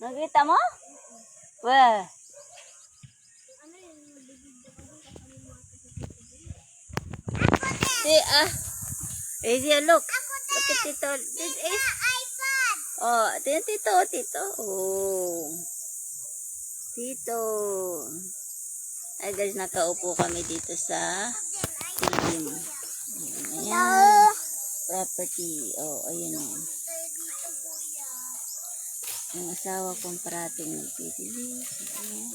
Nakita mo? Wah. See, easy, look. Look at Tito. This is iPad. Oh, Tito. Oh. Tito. Ay guys, nakaupo kami dito sa team. Ayan. Property. Oh, ayun o. Yung asawa kong parating nagtitilis. Ayan.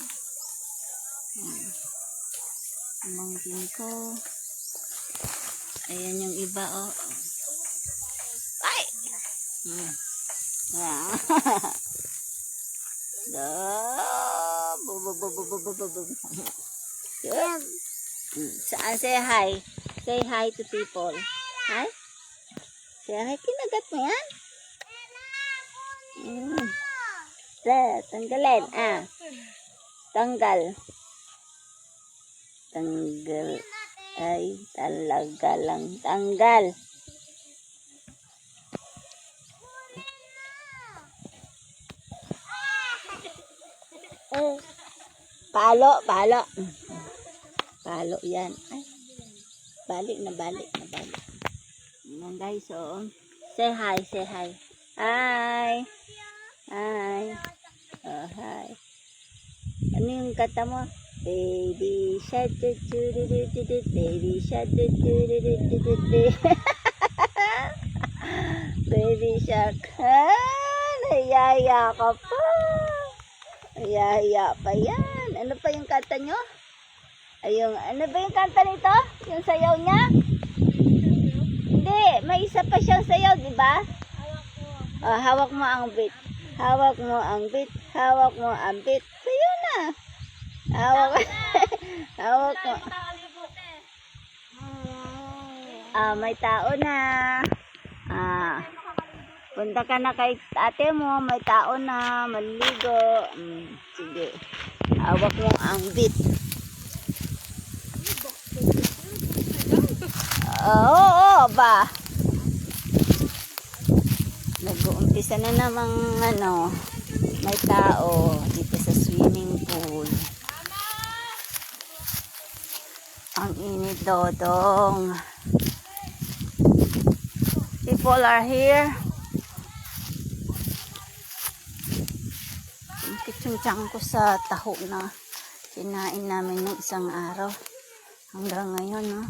Pamangkin ko. Ayan yung iba, oh. Ay! Saan? Say hi. Say hi to people. Hi? Say hi. Kinagat mo yan? Tanggalin. Tanggal. Tanggal. Ay, talaga lang tanggal. Palo. Palo yan. Ay, balik na. Ayan guys, so, say hi. Hi. Oh, hi. Ano yung kata mo? Baby shark, baby shark, baby shark. Nayaya ka pa. Nayaya pa yan. Ano pa yung kanta nyo? Ano ba yung kanta nito? Yung sayaw niya? Hindi, may isa pa siyang sayaw, di ba? Hawak mo ang beat. Hawak mo ang beat. Sayaw na. Hawak mo. May tao na. Punta ka na kay ate mo, may tao na, maligo. Sige. Hawak mo ang beat. Oo ba? Nag-uumpisa na namang may tao dito sa swimming pool. Ang init, Dodong. People are here. Yung tiyan ko sa taho na kinain namin ng isang araw. Hanggang ngayon, no?